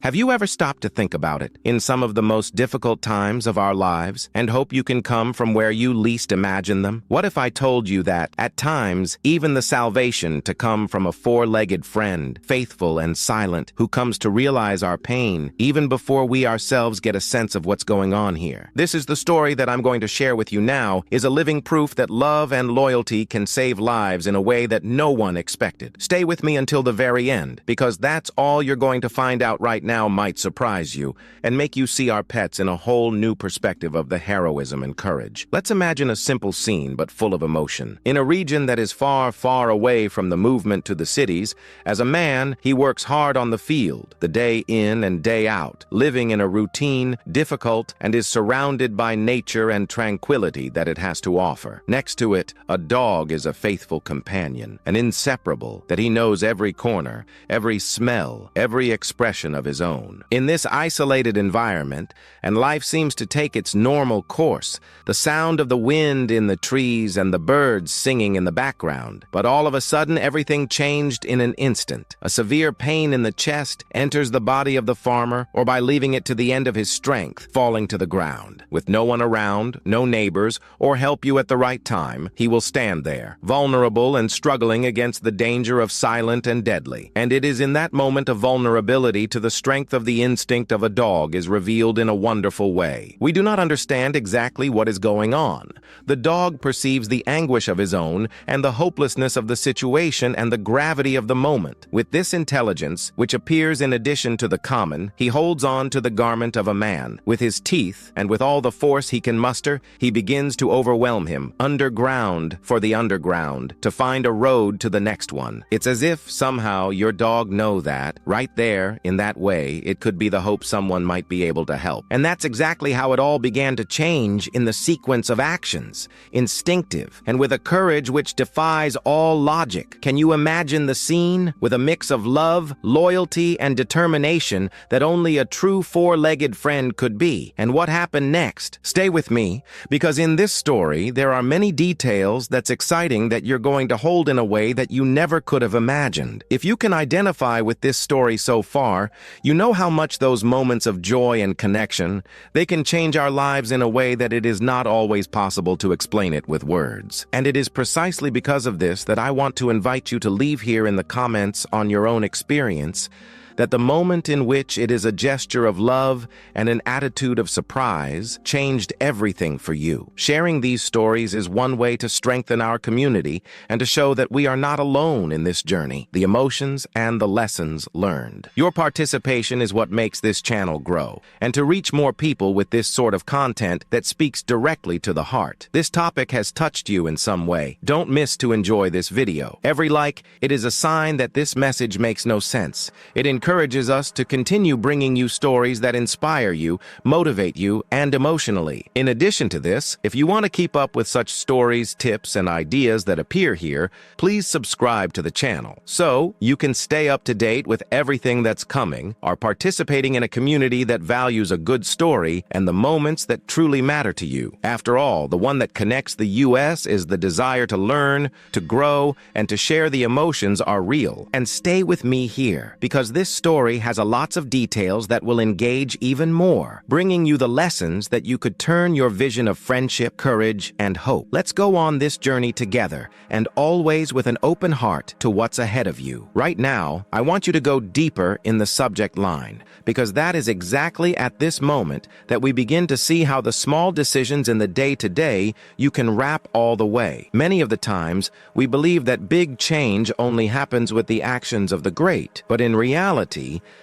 Have you ever stopped to think about it in some of the most difficult times of our lives and hope you can come from where you least imagine them? What if I told you that, at times, even the salvation to come from a four-legged friend, faithful and silent, who comes to realize our pain even before we ourselves get a sense of what's going on here? This is the story that I'm going to share with you now, is a living proof that love and loyalty can save lives in a way that no one expected. Stay with me until the very end, because that's all you're going to find out right now might surprise you and make you see our pets in a whole new perspective of the heroism and courage. Let's imagine a simple scene but full of emotion. In a region that is far, far away from the movement to the cities, as a man, he works hard on the field, the day in and day out, living in a routine, difficult, and is surrounded by nature and tranquility that it has to offer. Next to it, a dog is a faithful companion, an inseparable, that he knows every corner, every smell, every expression of his own. In this isolated environment, and life seems to take its normal course, the sound of the wind in the trees and the birds singing in the background. But all of a sudden, everything changed in an instant. A severe pain in the chest enters the body of the farmer, or by leaving it to the end of his strength, falling to the ground. With no one around, no neighbors, or help you at the right time, he will stand there, vulnerable and struggling against the danger of silent and deadly. And it is in that moment of vulnerability to the strength of the instinct of a dog is revealed in a wonderful way. We do not understand exactly what is going on. The dog perceives the anguish of his own and the hopelessness of the situation and the gravity of the moment. With this intelligence, which appears in addition to the common, he holds on to the garment of a man. With his teeth and with all the force he can muster, he begins to overwhelm him, underground for the underground, to find a road to the next one. It's as if somehow your dog knows that, right there, in that way, it could be the hope someone might be able to help. And that's exactly how it all began to change in the sequence of actions, instinctive, and with a courage which defies all logic. Can you imagine the scene? With a mix of love, loyalty, and determination that only a true four-legged friend could be. And what happened next? Stay with me, because in this story, there are many details that's exciting that you're going to hold in a way that you never could have imagined. If you can identify with this story so far, you know how much those moments of joy and connection, they can change our lives in a way that it is not always possible to explain it with words. And it is precisely because of this that I want to invite you to leave here in the comments on your own experience that the moment in which it is a gesture of love and an attitude of surprise changed everything for you. Sharing these stories is one way to strengthen our community and to show that we are not alone in this journey, the emotions and the lessons learned. Your participation is what makes this channel grow, and to reach more people with this sort of content that speaks directly to the heart. This topic has touched you in some way. Don't miss to enjoy this video. Every like, it is a sign that this message makes no sense. It encourages us to continue bringing you stories that inspire you, motivate you, and emotionally. In addition to this, if you want to keep up with such stories, tips, and ideas that appear here, please subscribe to the channel so you can stay up to date with everything that's coming, are participating in a community that values a good story and the moments that truly matter to you. After all, the one that connects the U.S. is the desire to learn, to grow, and to share the emotions are real. And stay with me here, because this story has a lots of details that will engage even more, bringing you the lessons that you could turn your vision of friendship, courage, and hope. Let's go on this journey together, and always with an open heart to what's ahead of you. Right now, I want you to go deeper in the subject line, because that is exactly at this moment that we begin to see how the small decisions in the day-to-day you can wrap all the way. Many of the times, we believe that big change only happens with the actions of the great, but in reality,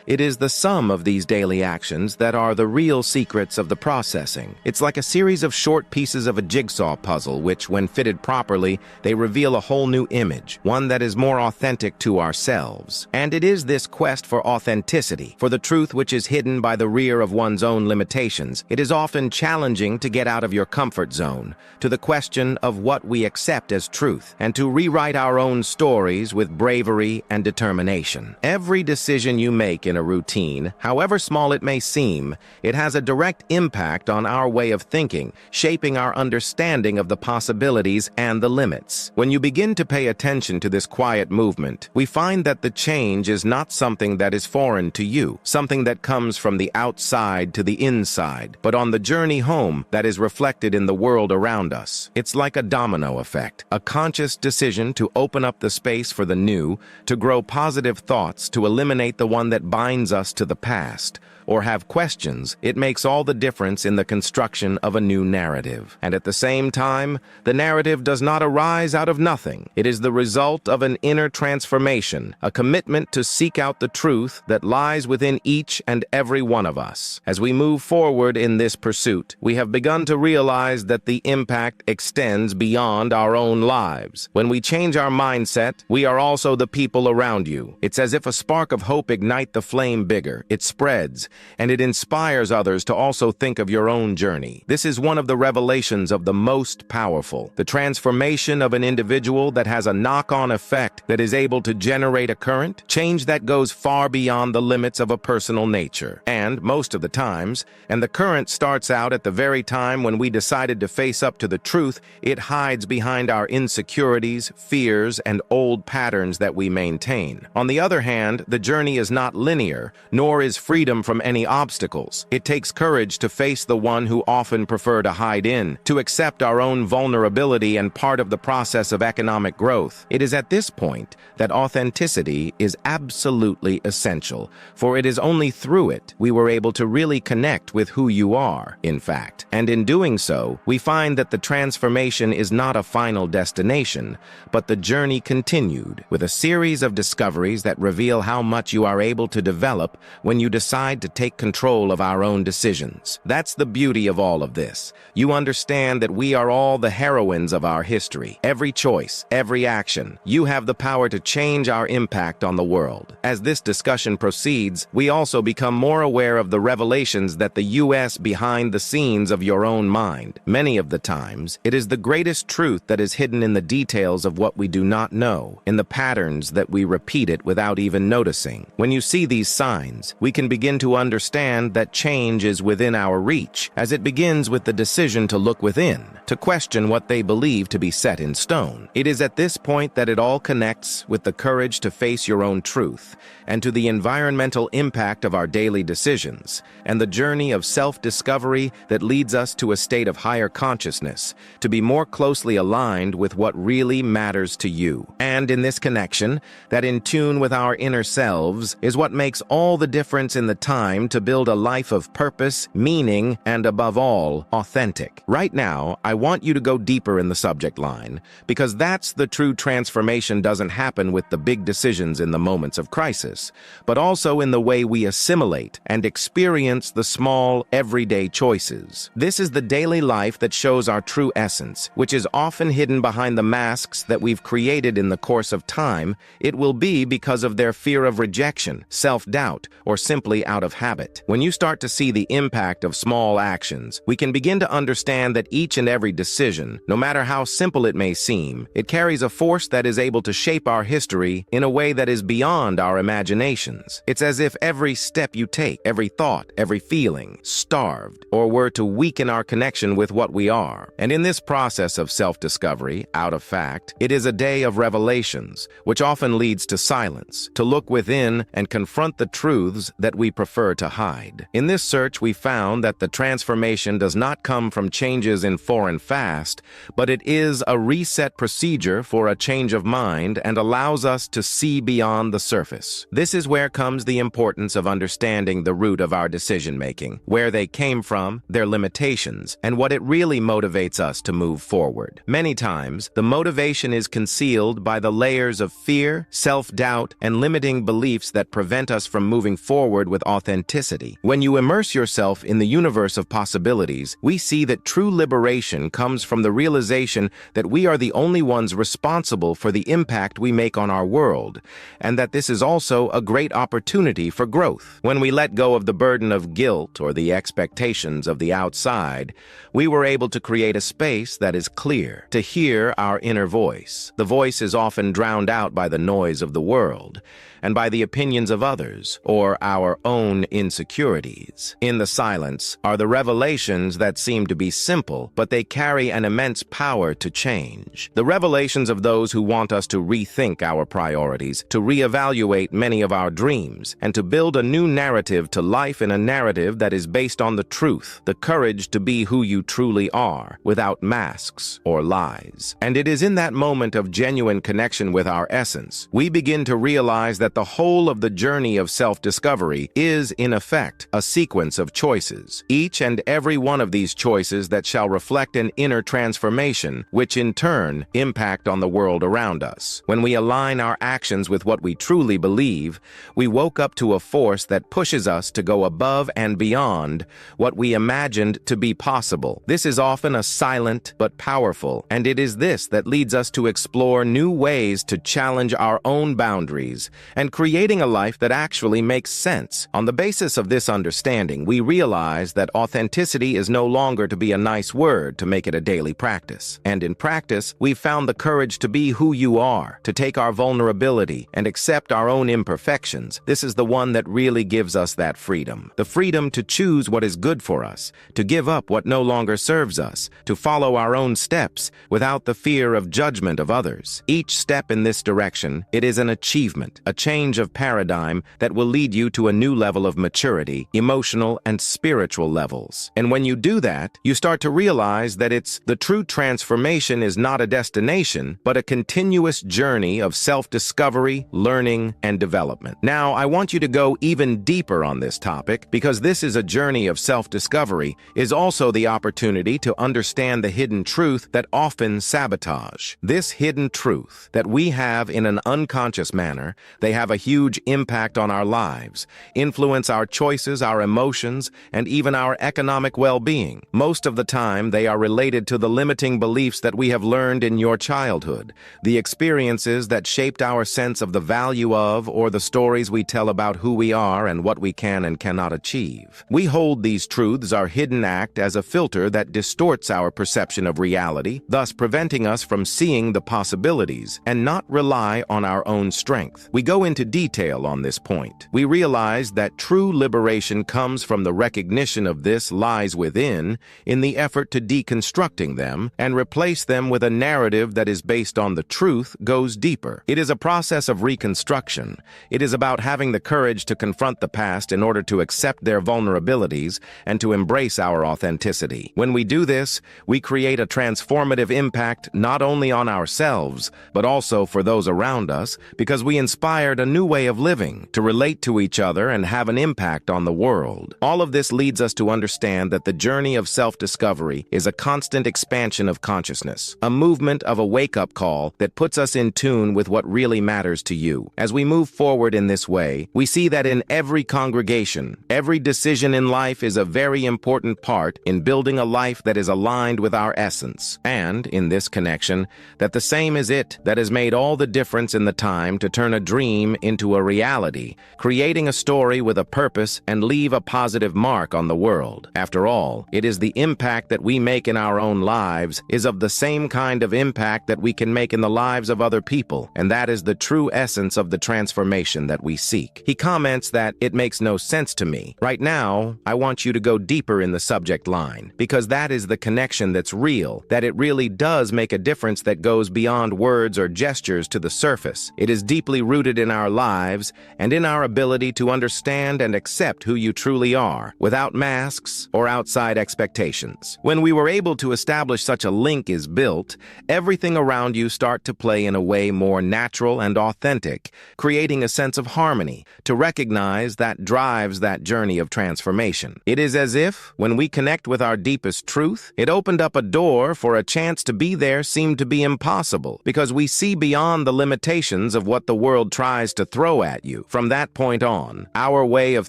it is the sum of these daily actions that are the real secrets of the processing. It's like a series of short pieces of a jigsaw puzzle which, when fitted properly, they reveal a whole new image, one that is more authentic to ourselves. And it is this quest for authenticity, for the truth which is hidden by the rear of one's own limitations. It is often challenging to get out of your comfort zone, to the question of what we accept as truth, and to rewrite our own stories with bravery and determination. Every decision decision you make in a routine, however small it may seem, it has a direct impact on our way of thinking, shaping our understanding of the possibilities and the limits. When you begin to pay attention to this quiet movement, we find that the change is not something that is foreign to you, something that comes from the outside to the inside, but on the journey home that is reflected in the world around us. It's like a domino effect, a conscious decision to open up the space for the new, to grow positive thoughts, to eliminate the one that binds us to the past, or have questions. It makes all the difference in the construction of a new narrative. And at the same time, the narrative does not arise out of nothing. It is the result of an inner transformation, a commitment to seek out the truth that lies within each and every one of us. As we move forward in this pursuit, we have begun to realize that the impact extends beyond our own lives. When we change our mindset, we are also the people around you. It's as if a spark of hope ignites the flame bigger. It spreads, and it inspires others to also think of your own journey. This is one of the revelations of the most powerful, the transformation of an individual that has a knock-on effect that is able to generate a current, change that goes far beyond the limits of a personal nature. And most of the times, and the current starts out at the very time when we decided to face up to the truth, it hides behind our insecurities, fears, and old patterns that we maintain. On the other hand, the journey is not linear, nor is freedom from any obstacles. It takes courage to face the one who often prefer to hide in, to accept our own vulnerability and part of the process of economic growth. It is at this point that authenticity is absolutely essential, for it is only through it we were able to really connect with who you are, in fact. And in doing so, we find that the transformation is not a final destination, but the journey continued, with a series of discoveries that reveal how much you are able to develop when you decide to take control of our own decisions. That's the beauty of all of this. You understand that we are all the heroines of our history. Every choice, every action, you have the power to change our impact on the world. As this discussion proceeds, we also become more aware of the revelations that the U.S. behind the scenes of your own mind. Many of the times, it is the greatest truth that is hidden in the details of what we do not know, in the patterns that we repeat it without even noticing. When you see these signs, we can begin to understand that change is within our reach, as it begins with the decision to look within, to question what they believe to be set in stone. It is at this point that it all connects with the courage to face your own truth, and to the environmental impact of our daily decisions, and the journey of self-discovery that leads us to a state of higher consciousness, to be more closely aligned with what really matters to you. And in this connection, that in tune with our inner selves, is what makes all the difference in the time to build a life of purpose, meaning, and above all, authentic. Right now, I want you to go deeper in the subject line, because that's the true transformation doesn't happen with the big decisions in the moments of crisis, but also in the way we assimilate and experience the small, everyday choices. This is the daily life that shows our true essence, which is often hidden behind the masks that we've created in the course of time. It will be because of their fear of rejection, self-doubt, or simply out of habit. When you start to see the impact of small actions, we can begin to understand that each and every decision, no matter how simple it may seem, it carries a force that is able to shape our history in a way that is beyond our imaginations. It's as if every step you take, every thought, every feeling, starved, or were to weaken our connection with what we are. And in this process of self-discovery, out of fact, it is a day of revelations, which often leads to silence, to look within and confront the truths that we prefer to hide. In this search, we found that the transformation does not come from changes in foreign fast, but it is a reset procedure for a change of mind and allows us to see beyond the surface. This is where comes the importance of understanding the root of our decision-making, where they came from, their limitations, and what it really motivates us to move forward. Many times, the motivation is concealed by the layers of fear, self-doubt, and limiting beliefs that prevent us from moving forward with authenticity. When you immerse yourself in the universe of possibilities, we see that true liberation comes from the realization that we are the only ones responsible for the impact we make on our world, and that this is also a great opportunity for growth. When we let go of the burden of guilt or the expectations of the outside, we were able to create a space that is clear, to hear our inner voice. The voice is often drowned out by the noise of the world, and by the opinions of others, or our own insecurities. In the silence are the revelations that seem to be simple, but they carry an immense power to change. The revelations of those who want us to rethink our priorities, to reevaluate many of our dreams, and to build a new narrative to life in a narrative that is based on the truth, the courage to be who you truly are, without masks or lies. And it is in that moment of genuine connection with our essence, we begin to realize that the whole of the journey of self-discovery is, in effect, a sequence of choices. Each and every one of these choices that shall reflect an inner transformation, which in turn impact on the world around us. When we align our actions with what we truly believe, we woke up to a force that pushes us to go above and beyond what we imagined to be possible. This is often a silent but powerful, and it is this that leads us to explore new ways to challenge our own boundaries and creating a life that actually makes sense. On the basis of this understanding, we realize that authenticity is no longer to be a nice word to make it a daily practice. And in practice, we've found the courage to be who you are, to take our vulnerability and accept our own imperfections. This is the one that really gives us that freedom. The freedom to choose what is good for us, to give up what no longer serves us, to follow our own steps without the fear of judgment of others. Each step in this direction, it is an achievement, a change of paradigm that will lead you to a new level of maturity, emotional and spiritual levels. And when you do that, you start to realize that the true transformation is not a destination, but a continuous journey of self-discovery, learning, and development. Now, I want you to go even deeper on this topic, because this is a journey of self-discovery, is also the opportunity to understand the hidden truth that often sabotage. This hidden truth that we have in an unconscious manner, they have a huge impact on our lives, influence our choices, our emotions, and even our economic well-being. Most of the time, they are related to the limiting beliefs that we have learned in your childhood, the experiences that shaped our sense of the value of, or the stories we tell about who we are and what we can and cannot achieve. We hold these truths, our hidden act, as a filter that distorts our perception of reality, thus preventing us from seeing the possibilities and not rely on our own strength. We go into detail on this point. We realize that true liberation comes from the recognition of this lies within, in the effort to deconstructing them and replace them with a narrative that is based on the truth goes deeper. It is a process of reconstruction. It is about having the courage to confront the past in order to accept their vulnerabilities and to embrace our authenticity. When we do this, we create a transformative impact not only on ourselves, but also for those around us, because we inspired a new way of living, to relate to each other and have an impact on the world. All of this leads us to understand that the journey of self-discovery is a constant expansion of consciousness, a movement of a wake-up call that puts us in tune with what really matters to you. As we move forward in this way, we see that in every congregation, every decision in life is a very important part in building a life that is aligned with our essence. And, in this connection, that the same is it that has made all the difference in the time to turn a dream into a reality, creating a story with a purpose and leave a positive mark on the world. After all, it is the impact that we make in our own lives is of the same kind of impact that we can make in the lives of other people, and that is the true essence of the transformation that we seek. He comments that it makes no sense to me. Right now, I want you to go deeper in the subject line, because that is the connection that's real, that it really does make a difference that goes beyond words or gestures to the surface. It is deeply rooted in our lives and in our ability to understand and accept who you truly are, without masks or outside expectations. When we were able to establish such a link is built, everything around you start to play in a way more natural and authentic, creating a sense of harmony to recognize that drives that journey of transformation. It is as if, when we connect with our deepest truth, it opened up a door for a chance to be there seemed to be impossible, because we see beyond the limitations of what the world tries to throw at you. From that point on, our way of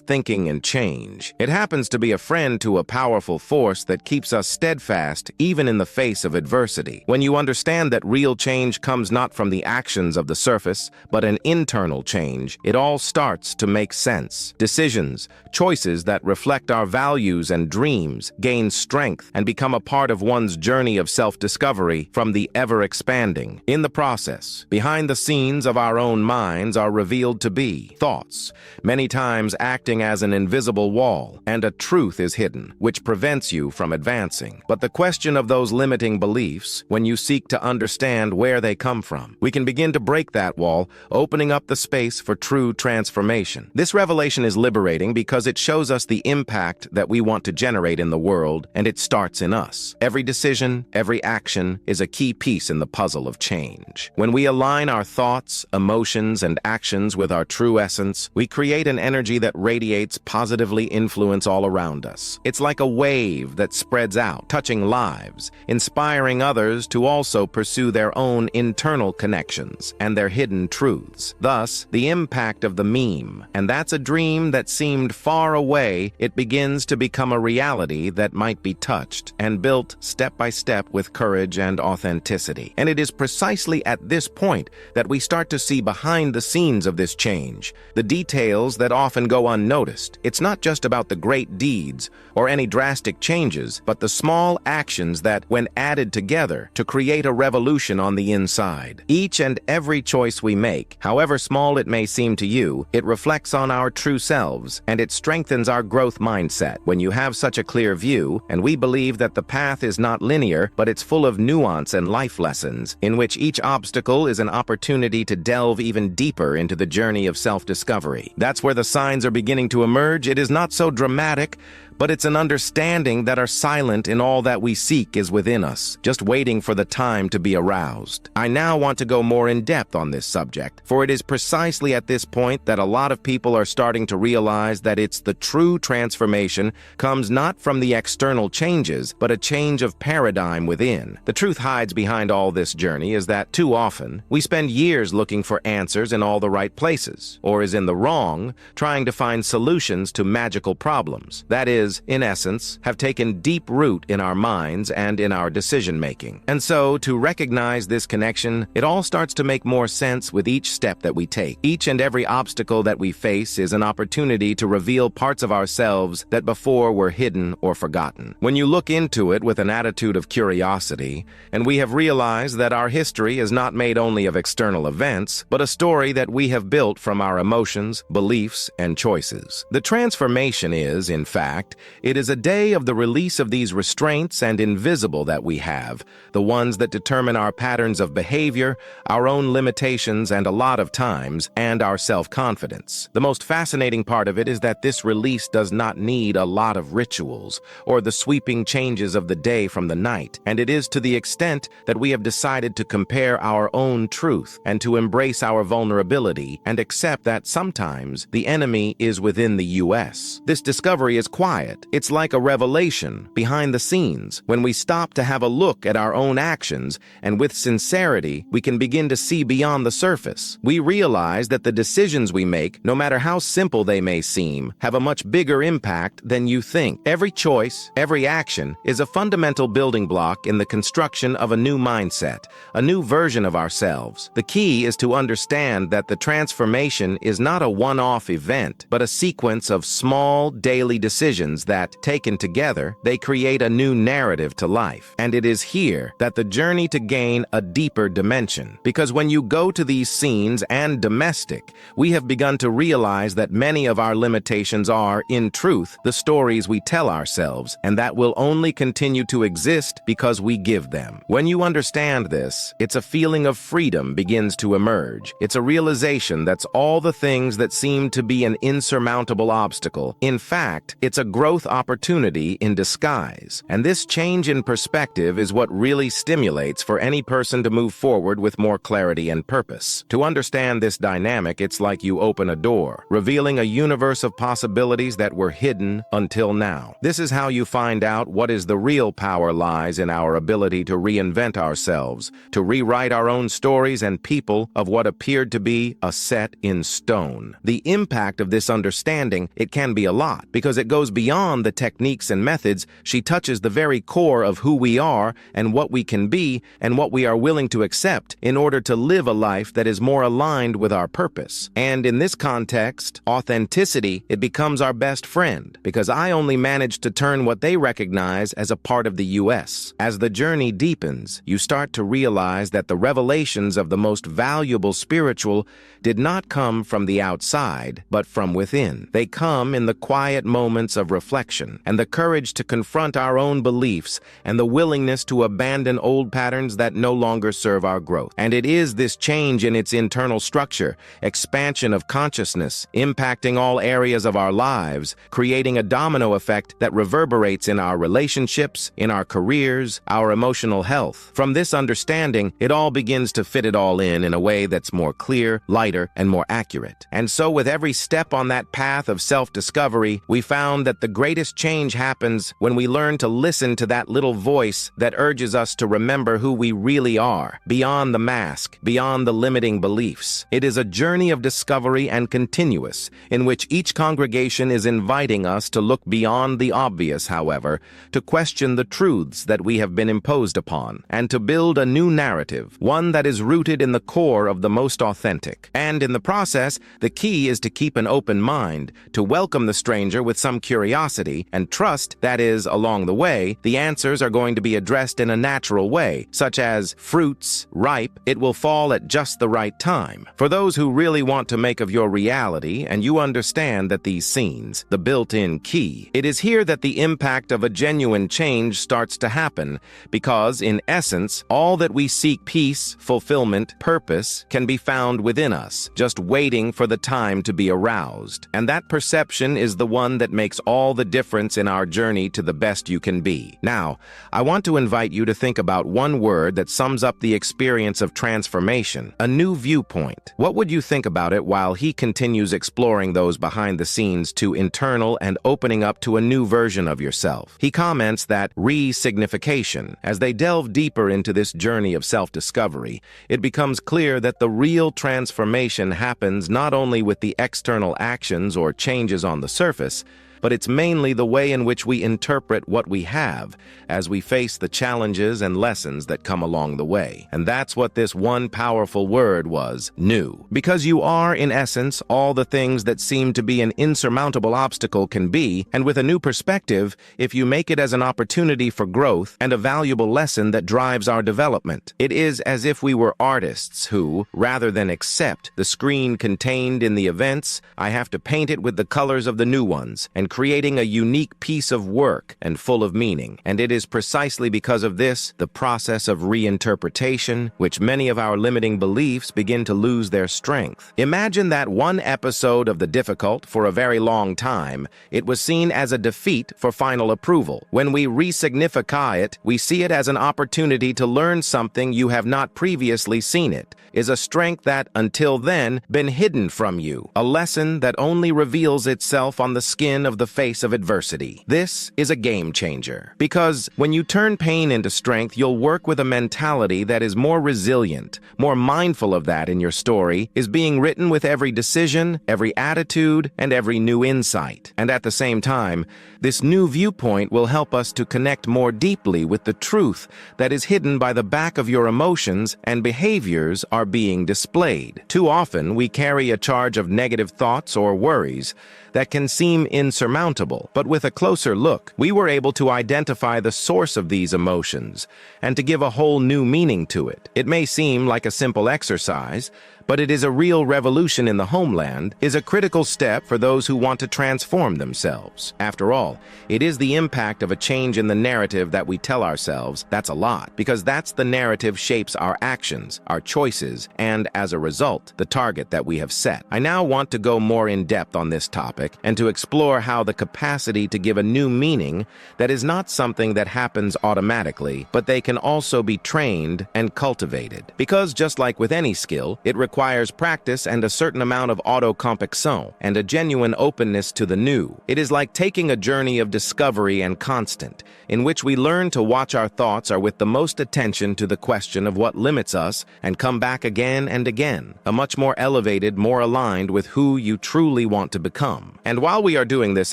thinking and change. It happens to be a friend to a powerful force that keeps us steadfast even in the face of adversity. When you understand that real change comes not from the actions of the surface, but an internal change, it all starts to make sense. Decisions, choices that reflect our values and dreams, gain strength and become a part of one's journey of self-discovery from the ever-expanding. In the process, behind the scenes of our own minds are revealed to be thoughts, many times acting as an invisible wall, and a truth is hidden, which prevents you from advancing. But the question of those limiting beliefs, when you seek to understand where they come from, we can begin to break that wall, opening up the space for true transformation. This revelation is liberating because it shows us the impact that we want to generate in the world, and it starts in us. Every decision, every action is a key piece in the puzzle of change. When we align our thoughts, emotions, and actions with our true essence, we create an energy that radiates positively influence all around us. It's like a wave that spreads out, touching lives, inspiring others to also pursue their own internal connections and their hidden truths. Thus, the impact of the meme, and that's a dream that seemed far away, it begins to become a reality that might be touched and built step by step with courage and authenticity. And it is precisely at this point that we start to see behind the scenes of this change, the details that often go unnoticed. It's not just about the great deeds or any drastic changes, but the small actions that, when added together, to create a revolution on the inside. Each and every choice we make, however small it may seem to you, it reflects on our true selves, and it strengthens our growth mindset. When you have such a clear view, and we believe that the path is not linear, but it's full of nuance and life lessons, in which each obstacle is an opportunity to delve even deeper into the journey of self-discovery. That's where the signs are beginning to emerge. It is not so dramatic, but it's an understanding that our silent in all that we seek is within us, just waiting for the time to be aroused. I now want to go more in depth on this subject, for it is precisely at this point that a lot of people are starting to realize that it's the true transformation comes not from the external changes, but a change of paradigm within. The truth hides behind all this journey is that too often we spend years looking for answers in all the right places, or is in the wrong, trying to find solutions to magical problems. That is, in essence, have taken deep root in our minds and in our decision-making. And so, to recognize this connection, it all starts to make more sense with each step that we take. Each and every obstacle that we face is an opportunity to reveal parts of ourselves that before were hidden or forgotten. When you look into it with an attitude of curiosity, and we have realized that our history is not made only of external events, but a story that we have built from our emotions, beliefs, and choices. The transformation is, in fact, it is a day of the release of these restraints and invisible that we have, the ones that determine our patterns of behavior, our own limitations, and a lot of times, and our self-confidence. The most fascinating part of it is that this release does not need a lot of rituals or the sweeping changes of the day from the night, and it is to the extent that we have decided to compare our own truth and to embrace our vulnerability and accept that sometimes the enemy is within the U.S. This discovery is quiet. It's like a revelation behind the scenes. When we stop to have a look at our own actions, and with sincerity, we can begin to see beyond the surface. We realize that the decisions we make, no matter how simple they may seem, have a much bigger impact than you think. Every choice, every action, is a fundamental building block in the construction of a new mindset, a new version of ourselves. The key is to understand that the transformation is not a one-off event, but a sequence of small, daily decisions that, taken together, they create a new narrative to life. And it is here that the journey to gain a deeper dimension. Because when you go to these scenes and domestic, we have begun to realize that many of our limitations are, in truth, the stories we tell ourselves, and that will only continue to exist because we give them. When you understand this, it's a feeling of freedom begins to emerge. It's a realization that's all the things that seem to be an insurmountable obstacle. In fact, it's a growth opportunity in disguise. And this change in perspective is what really stimulates for any person to move forward with more clarity and purpose. To understand this dynamic, it's like you open a door, revealing a universe of possibilities that were hidden until now. This is how you find out what is the real power lies in our ability to reinvent ourselves, to rewrite our own stories and people of what appeared to be a set in stone. The impact of this understanding, it can be a lot, because it goes beyond beyond the techniques and methods, she touches the very core of who we are and what we can be and what we are willing to accept in order to live a life that is more aligned with our purpose. And in this context, authenticity, it becomes our best friend, because I only managed to turn what they recognize as a part of the U.S. As the journey deepens, you start to realize that the revelations of the most valuable spiritual did not come from the outside, but from within. They come in the quiet moments of reflection and the courage to confront our own beliefs and the willingness to abandon old patterns that no longer serve our growth. And it is this change in its internal structure, expansion of consciousness, impacting all areas of our lives, creating a domino effect that reverberates in our relationships, in our careers, our emotional health. From this understanding, it all begins to fit it all in a way that's more clear, lighter, and more accurate. And so with every step on that path of self-discovery, we found that the greatest change happens when we learn to listen to that little voice that urges us to remember who we really are, beyond the mask, beyond the limiting beliefs. It is a journey of discovery and continuous, in which each congregation is inviting us to look beyond the obvious, however, to question the truths that we have been imposed upon, and to build a new narrative, one that is rooted in the core of the most authentic. And in the process, the key is to keep an open mind, to welcome the stranger with some curiosity, and trust that is, along the way, the answers are going to be addressed in a natural way, such as fruits, ripe, it will fall at just the right time. For those who really want to make of your reality, and you understand that these scenes, the built-in key, it is here that the impact of a genuine change starts to happen, because, in essence, all that we seek, peace, fulfillment, purpose, can be found within us, just waiting for the time to be aroused. And that perception is the one that makes all the difference in our journey to the best you can be. Now, I want to invite you to think about one word that sums up the experience of transformation: a new viewpoint. What would you think about it while he continues exploring those behind the scenes to internal and opening up to a new version of yourself? He comments that re-signification. As they delve deeper into this journey of self-discovery, it becomes clear that the real transformation happens not only with the external actions or changes on the surface, but it's mainly the way in which we interpret what we have as we face the challenges and lessons that come along the way. And that's what this one powerful word was: new. Because you are, in essence, all the things that seem to be an insurmountable obstacle can be, and with a new perspective, if you make it as an opportunity for growth and a valuable lesson that drives our development. It is as if we were artists who, rather than accept the screen contained in the events, I have to paint it with the colors of the new ones, and creating a unique piece of work and full of meaning. And it is precisely because of this, the process of reinterpretation, which many of our limiting beliefs begin to lose their strength. Imagine that one episode of The Difficult for a very long time, it was seen as a defeat for final approval. When we re-signify it, we see it as an opportunity to learn something you have not previously seen. It is a strength that, until then, been hidden from you, a lesson that only reveals itself on the skin of the face of adversity. This is a game changer, because when you turn pain into strength, you'll work with a mentality that is more resilient, more mindful of that in your story, is being written with every decision, every attitude, and every new insight. And at the same time, this new viewpoint will help us to connect more deeply with the truth that is hidden by the back of your emotions and behaviors are being displayed. Too often, we carry a charge of negative thoughts or worries that can seem insurmountable, but with a closer look, we were able to identify the source of these emotions and to give a whole new meaning to it. It may seem like a simple exercise, but it is a real revolution in the homeland, is a critical step for those who want to transform themselves. After all, it is the impact of a change in the narrative that we tell ourselves that's a lot, because that's the narrative shapes our actions, our choices, and as a result, the target that we have set. I now want to go more in depth on this topic and to explore how the capacity to give a new meaning that is not something that happens automatically, but they can also be trained and cultivated. Because just like with any skill, it requires practice and a certain amount of autocompaction and a genuine openness to the new. It is like taking a journey of discovery and constant, in which we learn to watch our thoughts are with the most attention to the question of what limits us and come back again and again, a much more elevated, more aligned with who you truly want to become. come. And while we are doing this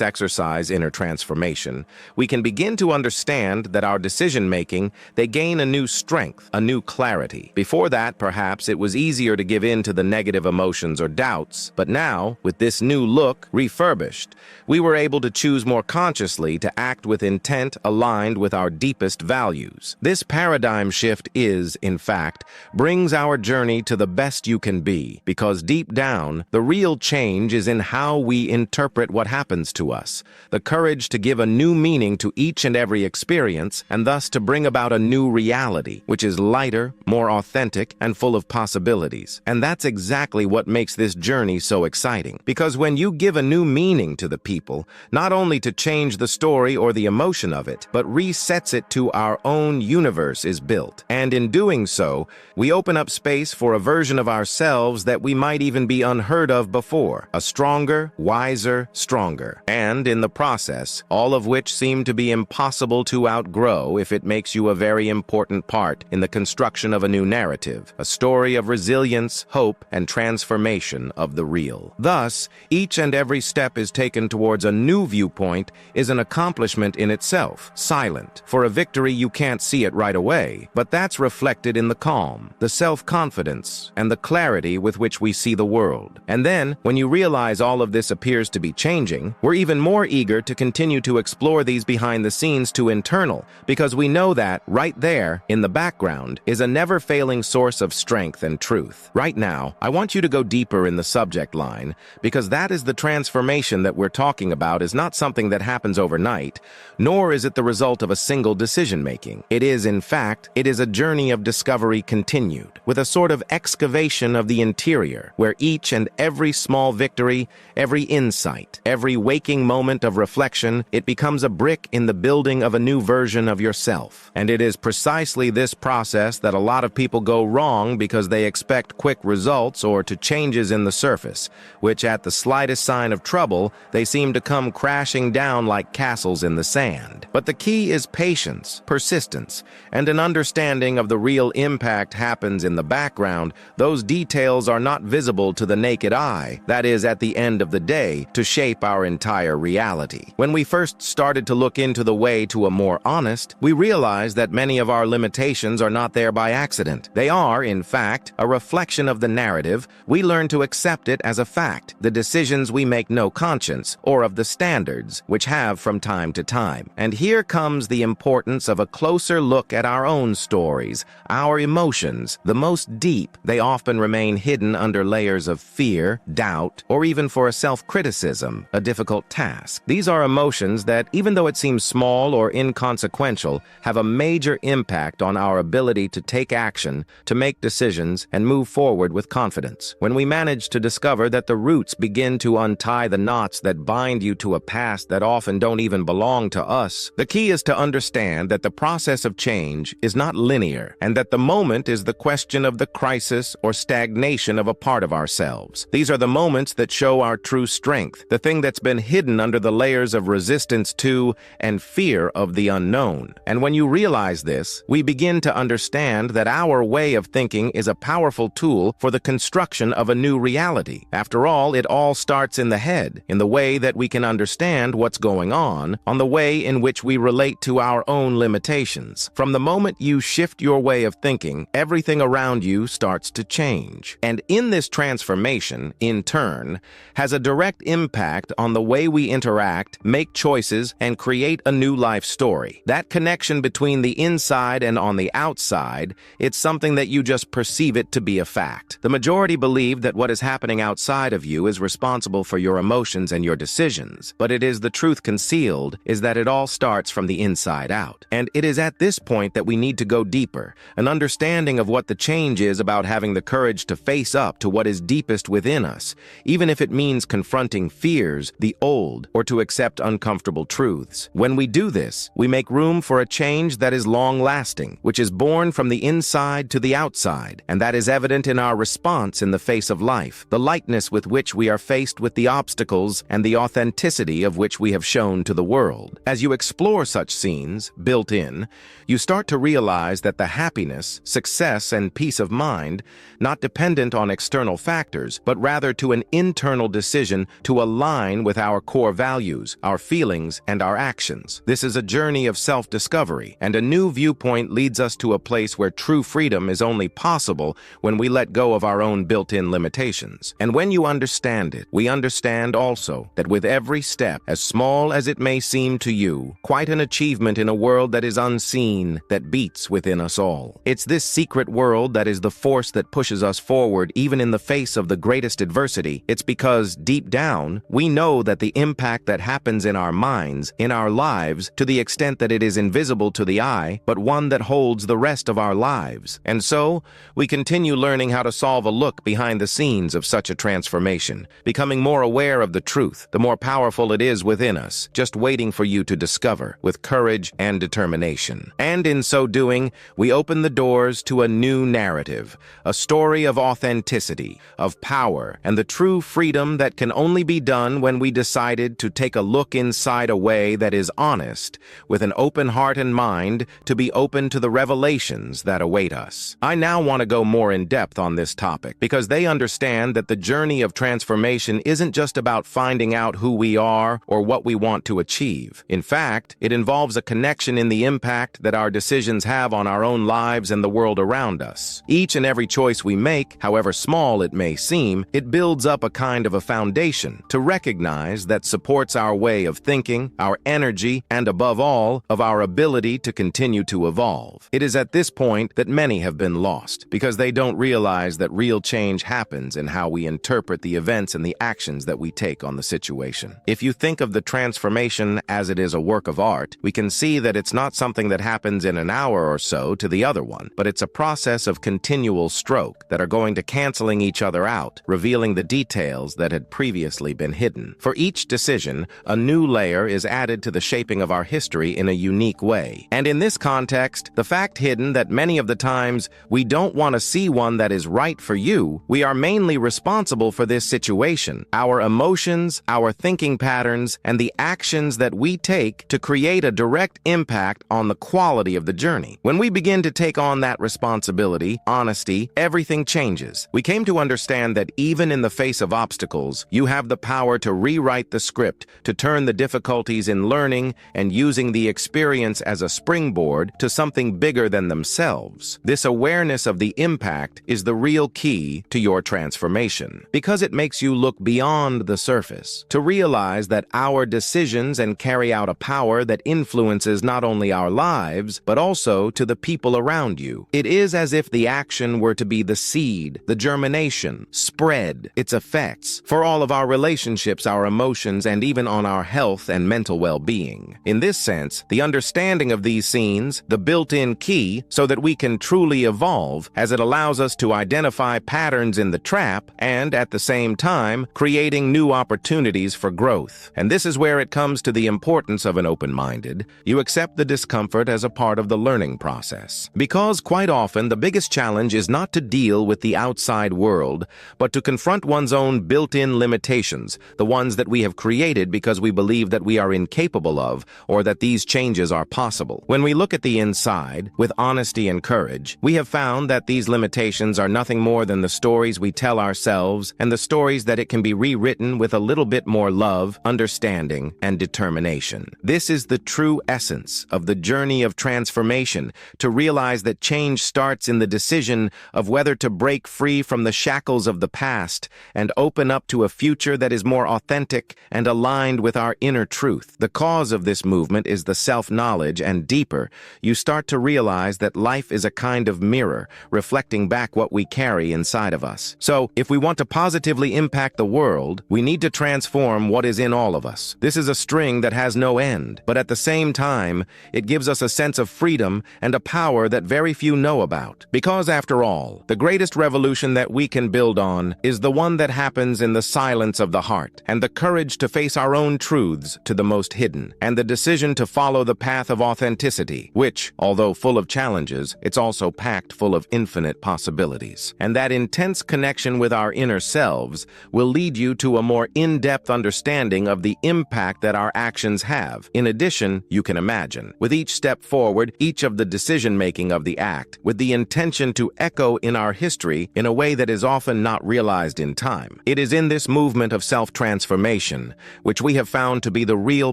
exercise, inner transformation, we can begin to understand that our decision-making, they gain a new strength, a new clarity. Before that, perhaps it was easier to give in to the negative emotions or doubts, but now, with this new look, refurbished, we were able to choose more consciously to act with intent aligned with our deepest values. This paradigm shift is, in fact, brings our journey to the best you can be, because deep down, the real change is in how we interpret what happens to us, the courage to give a new meaning to each and every experience, and thus to bring about a new reality, which is lighter, more authentic, and full of possibilities. And that's exactly what makes this journey so exciting. Because when you give a new meaning to the people, not only to change the story or the emotion of it, but resets it to our own universe is built. And in doing so, we open up space for a version of ourselves that we might even be unheard of before. A stronger, wiser, stronger. And in the process, all of which seem to be impossible to outgrow if it makes you a very important part in the construction of a new narrative, a story of resilience, hope, and transformation of the real. Thus, each and every step is taken towards a new viewpoint is an accomplishment in itself, silent. For a victory, you can't see it right away, but that's reflected in the calm, the self-confidence, and the clarity with which we see the world. And then, when you realize all of this appears to be changing, we're even more eager to continue to explore these behind the scenes to internal, because we know that, right there, in the background, is a never-failing source of strength and truth. Right now, I want you to go deeper in the subject line, because that is the transformation that we're talking about is not something that happens overnight, nor is it the result of a single decision-making. It is, in fact, it is a journey of discovery continued, with a sort of excavation of the interior, where each and every small victory, every insight, every waking moment of reflection, it becomes a brick in the building of a new version of yourself. And it is precisely this process that a lot of people go wrong because they expect quick results or to changes in the surface, which at the slightest sign of trouble, they seem to come crashing down like castles in the sand. But the key is patience, persistence, and an understanding of the real impact happens in the background. Those details are not visible to the naked eye, that is, at the end of the day, to shape our entire reality. When we first started to look into the way to a more honest, we realized that many of our limitations are not there by accident. They are, in fact, a reflection of the narrative. We learn to accept it as a fact, the decisions we make no conscience, or of the standards, which have from time to time. And here comes the importance of a closer look at our own stories, our emotions. The most deep, they often remain hidden under layers of fear, doubt, or even for a self-criticism, a difficult task. These are emotions that, even though it seems small or inconsequential, have a major impact on our ability to take action, to make decisions, and move forward with confidence. When we manage to discover that the roots begin to untie the knots that bind you to a past that often don't even belong to us, the key is to understand that the process of change is not linear, and that the moment is the question of the crisis or stagnation of a part of ourselves. These are the moments that show our true strength, the thing that's been hidden under the layers of resistance to and fear of the unknown. And when you realize this, we begin to understand that our way of thinking is a powerful tool for the construction of a new reality. After all, it all starts in the head, in the way that we can understand what's going on the way in which we relate to our own limitations. From the moment you shift your way of thinking, everything around you starts to change. And in this transformation, in turn, has a direct impact on the way we interact, make choices, and create a new life story. That connection between the inside and on the outside, it's something that you just perceive it to be a fact. The majority believe that what is happening outside of you is responsible for your emotions and your decisions, but it is the truth concealed is that it all starts from the inside out. And it is at this point that we need to go deeper, an understanding of what the change is about having the courage to face up to what is deepest within us, even if it means confronting fears, the old, or to accept uncomfortable truths. When we do this, we make room for a change that is long-lasting, which is born from the inside to the outside, and that is evident in our response in the face of life, the lightness with which we are faced with the obstacles, and the authenticity of which we have shown to the world. As you explore such scenes, built in, you start to realize that the happiness, success, and peace of mind, not dependent on external factors, but rather to an internal decision to align with our core values, our feelings, and our actions. This is a journey of self-discovery, and a new viewpoint leads us to a place where true freedom is only possible when we let go of our own built-in limitations. And when you understand it, we understand also that with every step, as small as it may seem to you, quite an achievement in a world that is unseen, that beats within us all. It's this secret world that is the force that pushes us forward even in the face of the greatest adversity. It's because, deep down, we know that the impact that happens in our minds, in our lives, to the extent that it is invisible to the eye, but one that holds the rest of our lives. And so, we continue learning how to solve a look behind the scenes of such a transformation, becoming more aware of the truth, the more powerful it is within us, just waiting for you to discover, with courage and determination. And in so doing, we open the doors to a new narrative, a story of authenticity, of power, and the true freedom that can only be done when we decided to take a look inside a way that is honest, with an open heart and mind to be open to the revelations that await us. I now want to go more in depth on this topic because they understand that the journey of transformation isn't just about finding out who we are or what we want to achieve. In fact, it involves a connection in the impact that our decisions have on our own lives and the world around us. Each and every choice we make, however small it may seem, it builds up a kind of a foundation to recognize that supports our way of thinking, our energy, and above all, of our ability to continue to evolve. It is at this point that many have been lost because they don't realize that real change happens in how we interpret the events and the actions that we take on the situation. If you think of the transformation as it is a work of art, we can see that it's not something that happens in an hour or so to the other one, but it's a process of continual stroke that are going to canceling each other out, revealing the details that had previously been hidden. For each decision, a new layer is added to the shaping of our history in a unique way. And in this context, the fact hidden that many of the times we don't want to see one that is right for you, we are mainly responsible for this situation, our emotions, our thinking patterns, and the actions that we take to create a direct impact on the quality of the journey. When we begin to take on that responsibility, honesty, everything changes. We came to understand that even in the face of obstacles, you have the power to rewrite the script, to turn the difficulties in learning and using the experience as a springboard to something bigger than themselves. This awareness of the impact is the real key to your transformation, because it makes you look beyond the surface, to realize that our decisions and carry out a power that influences not only our lives, but also to the people around you. It is as if the action were to be the seed, the germination, spread its effects for all of our relationships, our emotions, and even on our health and mental well-being. In this sense, the understanding of these scenes, the built-in key so that we can truly evolve, as it allows us to identify patterns in the trap and, at the same time, creating new opportunities for growth. And this is where it comes to the importance of an open-minded. You accept the discomfort as a part of the learning process. Because quite often the biggest challenge is not to deal with the outside world, but to confront one's own built-in limitations, the ones that we have created because we believe that we are incapable of, or that these changes are possible. When we look at the inside, with honesty and courage, we have found that these limitations are nothing more than the stories we tell ourselves and the stories that it can be rewritten with a little bit more love, understanding, and determination. This is the true essence of the journey of transformation, to realize that change starts in the decision of whether to break free from the shackles of the past and open up to a future that is more authentic and aligned with our inner truth. The cause of this movement is the self-knowledge, and deeper, you start to realize that life is a kind of mirror, reflecting back what we carry inside of us. So, if we want to positively impact the world, we need to transform what is in all of us. This is a string that has no end, but at the same time, it gives us a sense of freedom and a power that very few know about. Because after all, the greatest revolution that we can build on is the one that happens in the silence of the heart, and the courage to face our own truths to the most hidden, and the decision to follow the path of authenticity, which, although full of challenges, it's also packed full of infinite possibilities. And that intense connection with our inner selves will lead you to a more in-depth understanding of the impact that our actions have. In addition, you can imagine, with each step forward, each of the decision-making of the act, with the intention to echo in our history in a way that is often not realized in time. It is in this movement of self-transformation, which we have found to be the real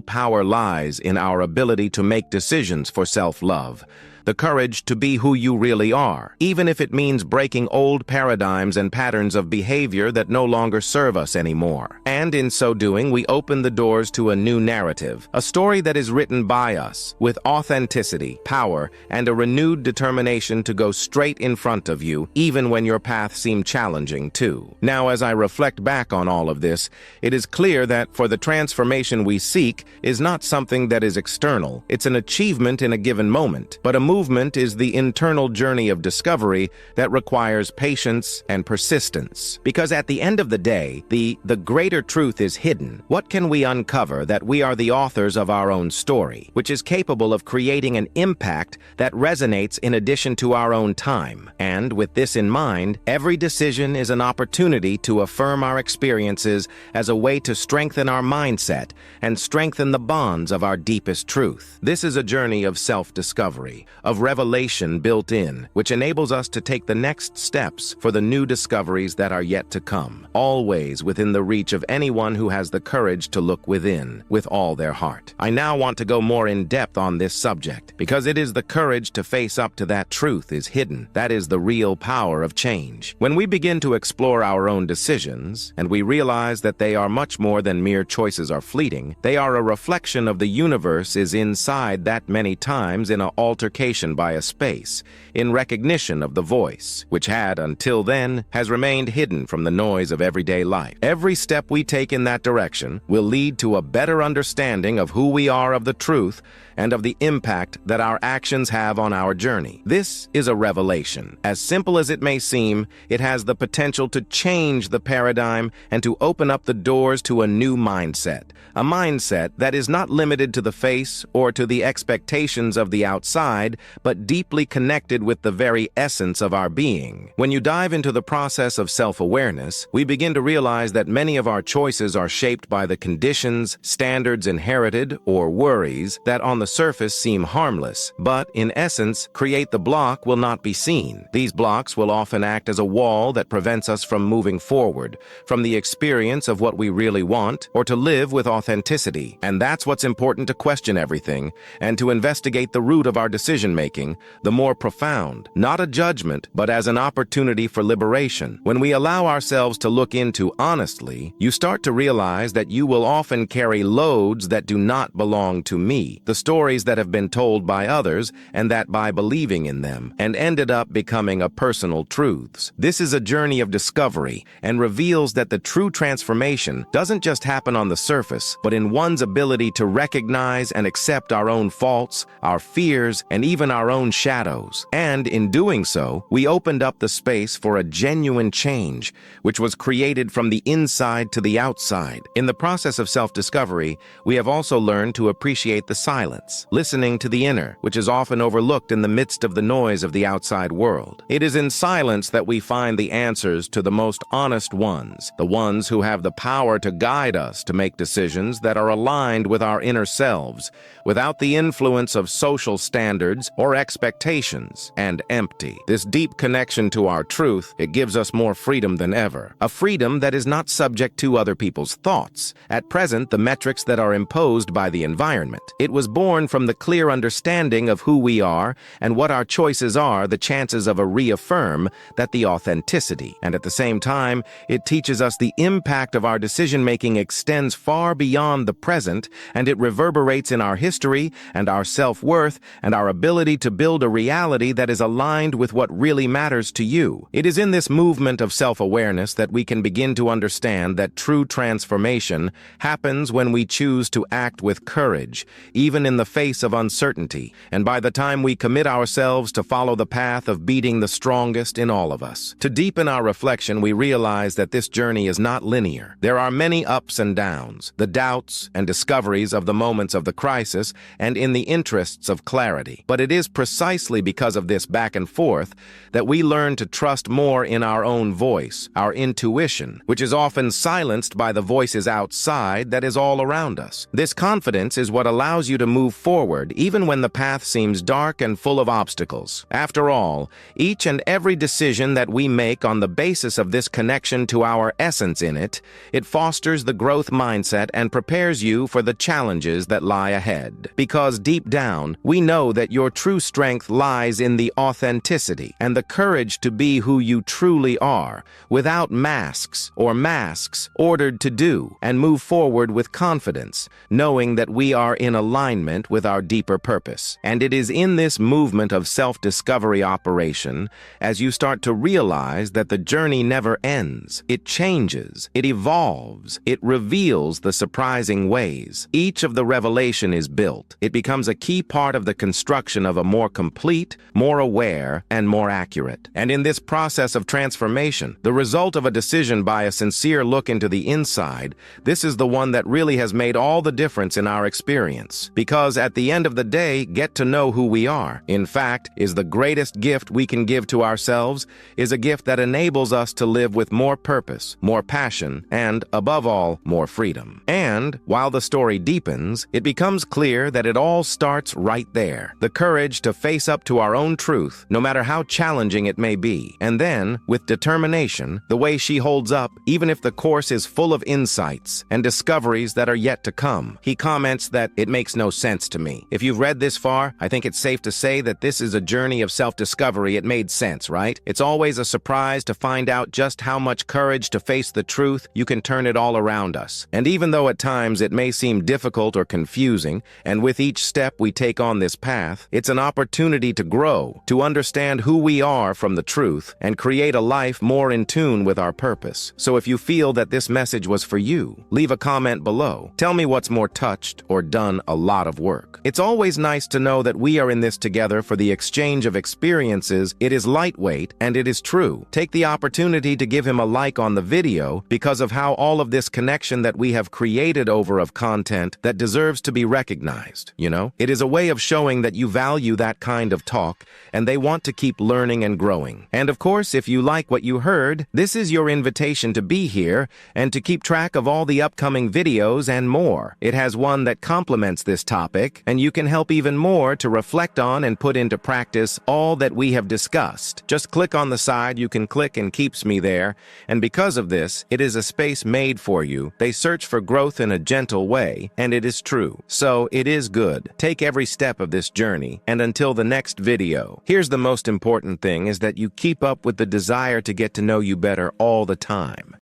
power lies in our ability to make decisions for self-love. The courage to be who you really are, even if it means breaking old paradigms and patterns of behavior that no longer serve us anymore. And in so doing, we open the doors to a new narrative, a story that is written by us, with authenticity, power, and a renewed determination to go straight in front of you, even when your path seemed challenging too. Now, as I reflect back on all of this, it is clear that for the transformation we seek is not something that is external. It's an achievement in a given moment, but a movement is the internal journey of discovery that requires patience and persistence. Because at the end of the day, the greater truth is hidden. What can we uncover that we are the authors of our own story, which is capable of creating an impact that resonates in addition to our own time? And with this in mind, every decision is an opportunity to affirm our experiences as a way to strengthen our mindset and strengthen the bonds of our deepest truth. This is a journey of self-discovery, of revelation built in, which enables us to take the next steps for the new discoveries that are yet to come, always within the reach of anyone who has the courage to look within with all their heart. I now want to go more in depth on this subject, because it is the courage to face up to that truth is hidden. That is the real power of change. When we begin to explore our own decisions, and we realize that they are much more than mere choices are fleeting, they are a reflection of the universe is inside that many times in an altercation by a space, in recognition of the voice, which had, until then, has remained hidden from the noise of everyday life. Every step we take in that direction will lead to a better understanding of who we are, of the truth, and of the impact that our actions have on our journey. This is a revelation. As simple as it may seem, it has the potential to change the paradigm and to open up the doors to a new mindset. A mindset that is not limited to the face or to the expectations of the outside, but deeply connected with the very essence of our being. When you dive into the process of self-awareness, we begin to realize that many of our choices are shaped by the conditions, standards inherited, or worries that on the surface seem harmless, but in essence create the block will not be seen. These blocks will often act as a wall that prevents us from moving forward, from the experience of what we really want, or to live with authenticity. And that's what's important, to question everything and to investigate the root of our decision-making, the more profound, not a judgment, but as an opportunity for liberation. When we allow ourselves to look into honestly, you start to realize that you will often carry loads that do not belong to me, the stories that have been told by others and that by believing in them, and ended up becoming a personal truths. This is a journey of discovery and reveals that the true transformation doesn't just happen on the surface, but in one's ability to recognize and accept our own faults, our fears, and even our own shadows. And in doing so, we opened up the space for a genuine change, which was created from the inside to the outside. In the process of self-discovery, we have also learned to appreciate the silence, listening to the inner, which is often overlooked in the midst of the noise of the outside world. It is in silence that we find the answers to the most honest ones, the ones who have the power to guide us to make decisions that are aligned with our inner selves, without the influence of social standards or expectations, and empty. This deep connection to our truth, it gives us more freedom than ever. A freedom that is not subject to other people's thoughts. At present, the metrics that are imposed by the environment. It was born from the clear understanding of who we are and what our choices are, the chances of a reaffirm that the authenticity. And at the same time, it teaches us the impact of our decision-making extends far beyond the present, and it reverberates in our history and our self-worth and our ability to build a reality that is aligned with what really matters to you. It is in this movement of self-awareness that we can begin to understand that true transformation happens when we choose to act with courage, even in the face of uncertainty, and by the time we commit ourselves to follow the path of beating the strongest in all of us. To deepen our reflection, we realize that this journey is not linear. There are many ups and downs, the doubts and discoveries of the moments of the crisis, and in the interests of clarity. But it is precisely because of this back and forth that we learn to trust more in our own voice, our intuition, which is often silenced by the voices outside that is all around us. This confidence is what allows you to move forward even when the path seems dark and full of obstacles. After all, each and every decision that we make on the basis of this connection to our essence in it, it fosters the growth mindset and prepares you for the challenges that lie ahead. Because deep down, we know that your true strength lies in the authenticity and the courage to be who you truly are, without masks ordered to do, and move forward with confidence, knowing that we are in alignment with our deeper purpose. And it is in this movement of self-discovery operation, as you start to realize that the journey never ends. It changes, it evolves, it reveals the surprising ways. Each of the revelation is built. It becomes a key part of the construction of a more complete, more aware, and more accurate. And in this process of transformation, the result of a decision by a sincere look into the inside, this is the one that really has made all the difference in our experience. Because at the end of the day, get to know who we are, in fact, is the greatest gift we can give to ourselves, is a gift that enables us to live with more purpose, more passion, and, above all, more freedom. And, while the story deepens, it becomes clear that it all starts right there. The courage to face up to our own truth, no matter how challenging it may be. And then, with determination, the way she holds up, even if the course is full of insights and discoveries that are yet to come. He comments that it makes no sense to me. If you've read this far, I think it's safe to say that this is a journey of self-discovery. It made sense, right? It's always a surprise to find out just how much courage to face the truth you can turn it all around us. And even though at times it may seem difficult or confusing, and with each step we take on this path, it's an opportunity to grow, to understand who we are from the truth, and create a life more in tune with our purpose. So if you feel that this message was for you, leave a comment below. Tell me what's more touched or done a lot of work. It's always nice to know that we are in this together for the exchange of experiences. It is lightweight and it is true. Take the opportunity to give him a like on the video because of how all of this connection that we have created over of content that deserves to be recognized, you know? It is a way of showing that you value that kind of talk and they want to keep learning and growing. And of course, if you like what you heard, this is your invitation to be here and to keep track of all the upcoming videos and more. It has one that complements this topic, and you can help even more to reflect on and put into practice all that we have discussed. Just click on the side you can click and keeps me there, and because of this, it is a space made for you. They search for growth in a gentle way, and it is true. So it is good. Take every step of this journey, and until the next video, here's the most important thing is that you keep up with the desire to get to know you better all the time.